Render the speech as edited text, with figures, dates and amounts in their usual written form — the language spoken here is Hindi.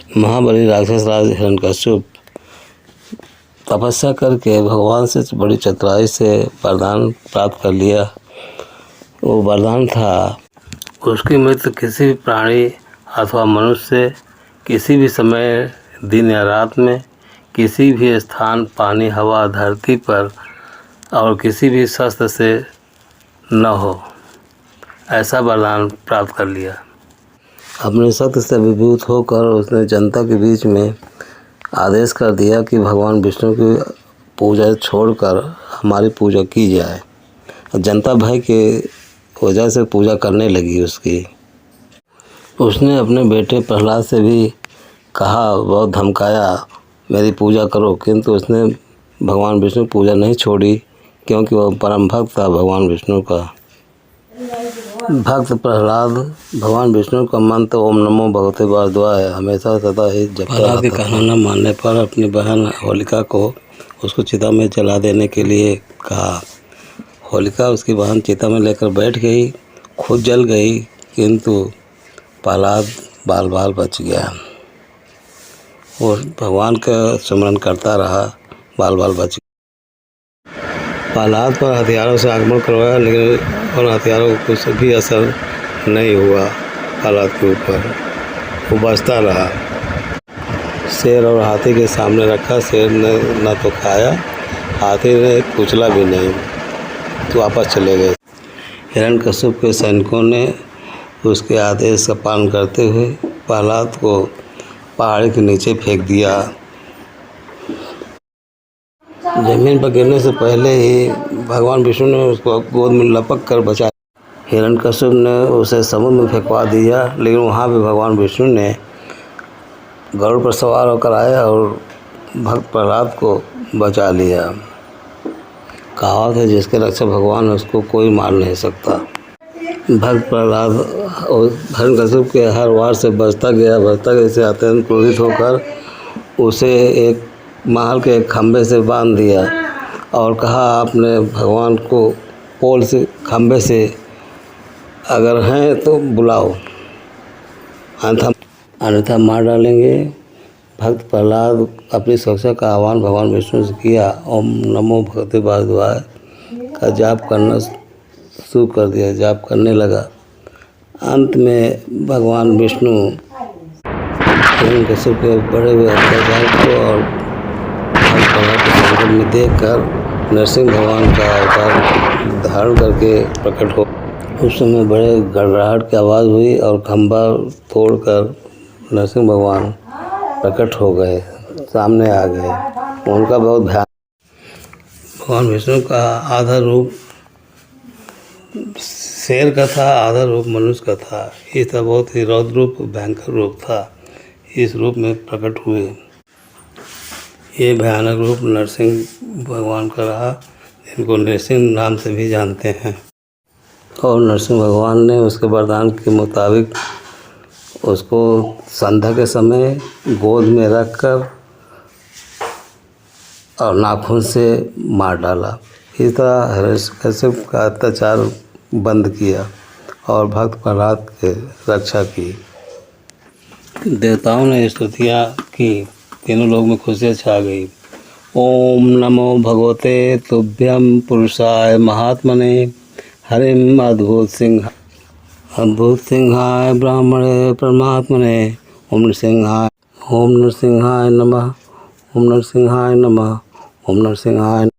महाबली राक्षस राज हिरण्यकश्यप तपस्या करके भगवान से बड़ी चतुराई से वरदान प्राप्त कर लिया। वो वरदान था, उसकी मृत्यु किसी भी प्राणी अथवा मनुष्य से किसी भी समय, दिन या रात में, किसी भी स्थान, पानी, हवा, धरती पर और किसी भी शस्त्र से न हो, ऐसा वरदान प्राप्त कर लिया। अपने शक्ति से विभूत होकर उसने जनता के बीच में आदेश कर दिया कि भगवान विष्णु की पूजा छोड़कर हमारी पूजा की जाए। जनता भय के वजह से पूजा करने लगी उसकी। उसने अपने बेटे प्रहलाद से भी कहा, बहुत धमकाया, मेरी पूजा करो, किंतु उसने भगवान विष्णु की पूजा नहीं छोड़ी, क्योंकि वह परम भक्त था भगवान विष्णु का। भक्त प्रहलाद भगवान विष्णु का मंत्र ओम नमो भगवते वासुदेवाय हमेशा सदा ही जपता रहा। प्रहलाद के कहना न मानने पर अपनी बहन होलिका को उसको चिता में जला देने के लिए कहा। होलिका उसकी बहन चिता में लेकर बैठ गई, खुद जल गई, किंतु प्रहलाद बाल बाल बच गया। वो भगवान का स्मरण करता रहा, बाल बाल बच गया। प्रहलाद पर हथियारों से आक्रमण करवाया, लेकिन उन हथियारों को कुछ भी असर नहीं हुआ प्रहलाद के ऊपर। वो बचता रहा। शेर और हाथी के सामने रखा, शेर ने न तो खाया, हाथी ने कुचला भी नहीं, तो वापस चले गए। हिरण्यकश्यप के सैनिकों ने उसके आदेश का पालन करते हुए प्रहलाद को पहाड़ी के नीचे फेंक दिया। जमीन पर गिरने से पहले ही भगवान विष्णु ने उसको गोद में लपक कर बचाया। हिरण्यकश्यप ने उसे समुद्र में फेंकवा दिया, लेकिन वहाँ भी भगवान विष्णु ने गरुड़ पर सवार होकर आए और भक्त प्रहलाद को बचा लिया। कहावत है, जिसके रक्षा भगवान उसको कोई मार नहीं सकता। भक्त प्रहलाद हिरण्यकश्यप के हर वार से बचता गया से अत्यंत क्रोधित होकर उसे एक महल के खंभे से बांध दिया और कहा, आपने भगवान को पोल से, खंभे से अगर हैं तो बुलाओ, अन्यथा मार डालेंगे। भक्त प्रहलाद अपनी सुरक्षा का आह्वान भगवान विष्णु से किया। ओम नमो भगवते वासुदेवाय का जाप करना शुरू कर दिया, जाप करने लगा। अंत में भगवान विष्णु हिरण्यकश्यप के बड़े हुए अत्याचार को और प्रहलाद के संकट में देखकर नरसिंह भगवान का अवतार धारण करके प्रकट हो। उस समय बड़े गड़गड़ाहट की आवाज़ हुई और खंभा तोड़कर नरसिंह भगवान प्रकट हो गए, सामने आ गए। उनका बहुत भयानक, भगवान विष्णु का आधा रूप शेर का था, आधा रूप मनुष्य का था। इसका बहुत ही रौद्र रूप, भयंकर रूप था। इस रूप में प्रकट हुए। ये भयानक रूप नरसिंह भगवान का रहा, इनको नरसिंह नाम से भी जानते हैं। और नरसिंह भगवान ने उसके वरदान के मुताबिक उसको संध्या के समय गोद में रखकर और नाखून से मार डाला। इस तरह हिरण्यकश्यप का अत्याचार बंद किया और भक्त प्रहलाद की रक्षा की। देवताओं ने स्तुतियाँ की, तीनों लोग में खुशियाँ छा गई। ओम नमो भगवते तुभ्यम पुरुषाय महात्मने हरिम अद्भुत सिंहाय ब्राह्मणे परमात्मने ओम नरसिंहाय नमः, ओम नरसिंहाय नमः, ओम नरसिंहाय।